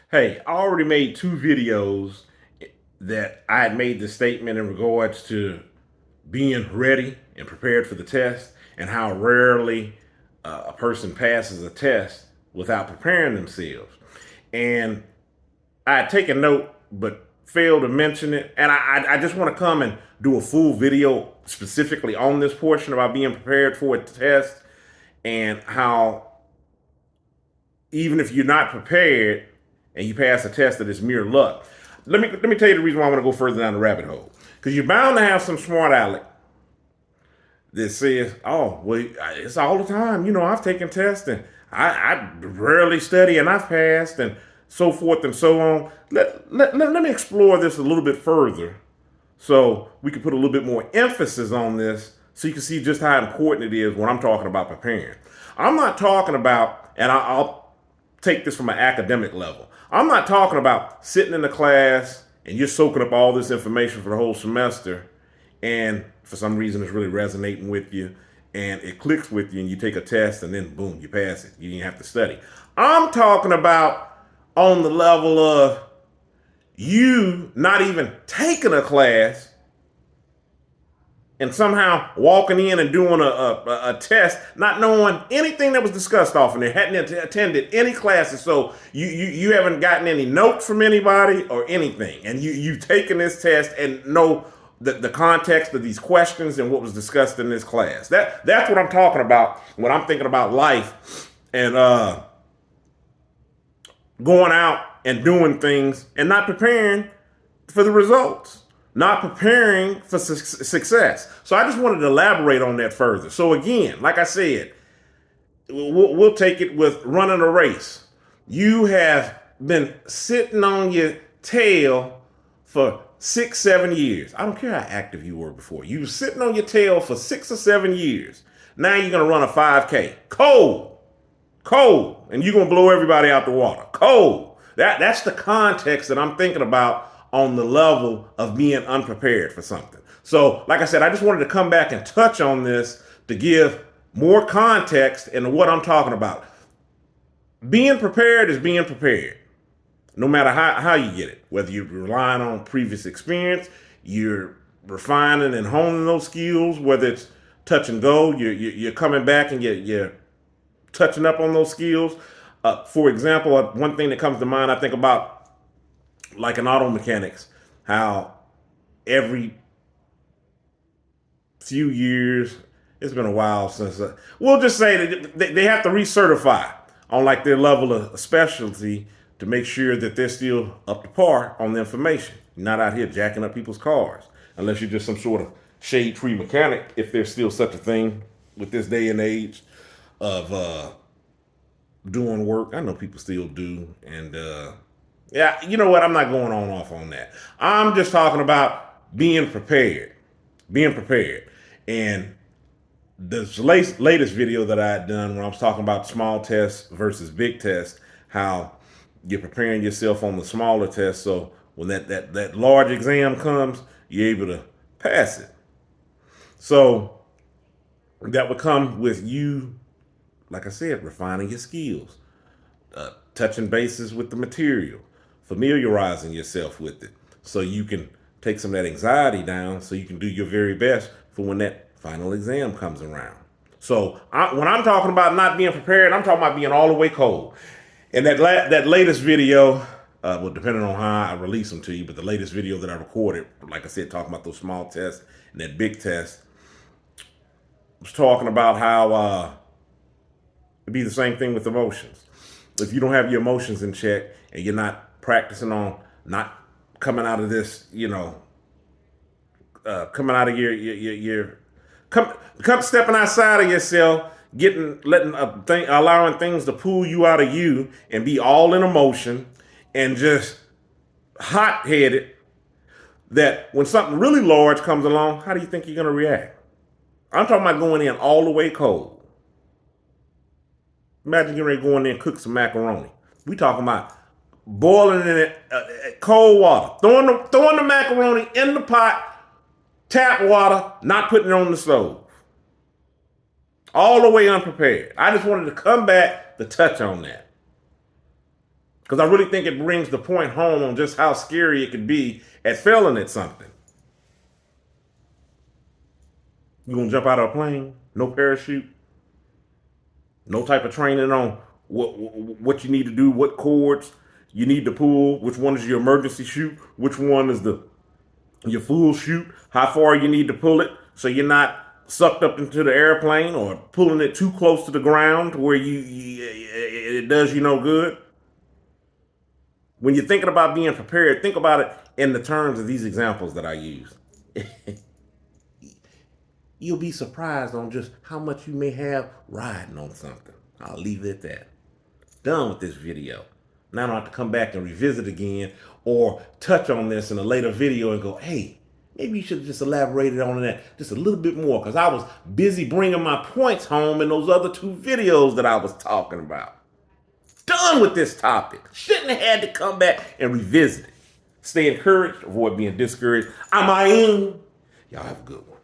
Hey, I already made two videos that I had made the statement in regards to being ready and prepared for the test and how rarely a person passes a test without preparing themselves. And I had taken note but failed to mention it. And I just want to come and do a full video specifically on this portion about being prepared for a test and how even if you're not prepared and you pass a test that is mere luck. Let me tell you the reason why I want to go further down the rabbit hole. Because you're bound to have some smart aleck that says, "Oh, well, it's all the time. I've taken tests and I rarely study and I've passed and so forth and so on." Let me explore this a little bit further so we can put a little bit more emphasis on this so you can see just how important it is when I'm talking about preparing. I'm not talking about, and I'll take this from an academic level. I'm not talking about sitting in the class and you're soaking up all this information for the whole semester, and for some reason it's really resonating with you and it clicks with you and you take a test and then boom, you pass it. You didn't have to study. I'm talking about on the level of you not even taking a class and somehow walking in and doing a test, not knowing anything that was discussed off in there, hadn't attended any classes, so you haven't gotten any notes from anybody or anything, and you've taken this test and know the context of these questions and what was discussed in this class. That's what I'm talking about when I'm thinking about life and going out and doing things and not preparing for the results, not preparing for success. So I just wanted to elaborate on that further. So again, like I said, we'll take it with running a race. You have been sitting on your tail for 6, 7 years. I don't care how active you were before. You were sitting on your tail for 6 or 7 years. Now you're going to run a 5K. Cold. And you're going to blow everybody out the water. Cold. That's the context that I'm thinking about on the level of being unprepared for something. So, like I said, I just wanted to come back and touch on this to give more context into what I'm talking about. Being prepared is being prepared, no matter how you get it. Whether you're relying on previous experience, you're refining and honing those skills, whether it's touch and go, you're coming back and you're touching up on those skills. For example, one thing that comes to mind, I think about like in auto mechanics, how every few years, it's been a while since, we'll just say that they have to recertify on like their level of specialty to make sure that they're still up to par on the information. You're not out here jacking up people's cars, unless you're just some sort of shade tree mechanic, if there's still such a thing with this day and age of doing work. I know people still do, and yeah, you know what? I'm not going on off on that. I'm just talking about being prepared. Being prepared. And this latest video that I had done when I was talking about small tests versus big tests, how you're preparing yourself on the smaller test so when that large exam comes, you're able to pass it. So that would come with you, like I said, refining your skills, touching bases with the material, familiarizing yourself with it so you can take some of that anxiety down so you can do your very best for when that final exam comes around. So when I'm talking about not being prepared, I'm talking about being all the way cold. And that latest video, well, depending on how I release them to you, but the latest video that I recorded, like I said, talking about those small tests and that big test, was talking about how it'd be the same thing with emotions. If you don't have your emotions in check and you're not practicing on not coming out of this, coming out of your come stepping outside of yourself, allowing things to pull you out of you and be all in emotion and just hot headed. That when something really large comes along, how do you think you're going to react? I'm talking about going in all the way cold. Imagine you're ready to go in there and cook some macaroni. We talking about boiling in it, cold water, throwing the macaroni in the pot, tap water, not putting it on the stove. All the way unprepared. I just wanted to come back to touch on that. Because I really think it brings the point home on just how scary it could be at failing at something. You gonna jump out of a plane? No parachute? No type of training on what you need to do, what cords you need to pull, which one is your emergency chute, which one is the your full chute, how far you need to pull it so you're not sucked up into the airplane or pulling it too close to the ground where it does you no good. When you're thinking about being prepared, think about it in the terms of these examples that I use. You'll be surprised on just how much you may have riding on something. I'll leave it at that. Done with this video. Now I don't have to come back and revisit again or touch on this in a later video and go, hey, maybe you should have just elaborated on that just a little bit more because I was busy bringing my points home in those other 2 videos that I was talking about. Done with this topic. Shouldn't have had to come back and revisit it. Stay encouraged, avoid being discouraged. I'm Ian. Y'all have a good one.